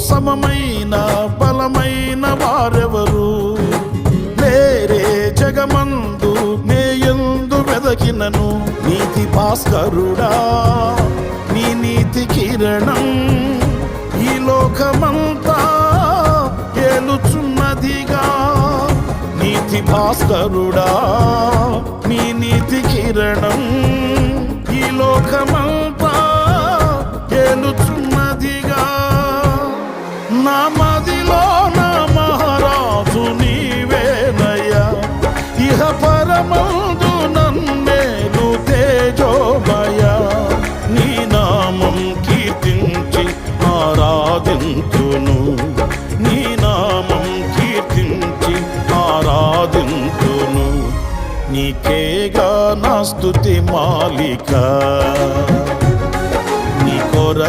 సమమైన బలమైన వారెవరు లేరే జగమందు నేయందు వెదకినను. నీతి భాస్కరుడా నీ నీతి కిరణం ఈ లోకమంతా ఏలుచున్నదిగా. నీతి భాస్కరుడా నీ నీతి కిరణం ఈ లోకమంతా ఏలుచున్నదిగా. నా మదిలో నా మహారాజు నీవేనయ్యా, ఇహ పరమందు నన్నేలు తేజోమయ. నీ నామం కీర్తించి ఆరాధింతును, నీ నామం కీర్తించి ఆరాధింతును. నీకేగా నా స్తుతి మాలిక.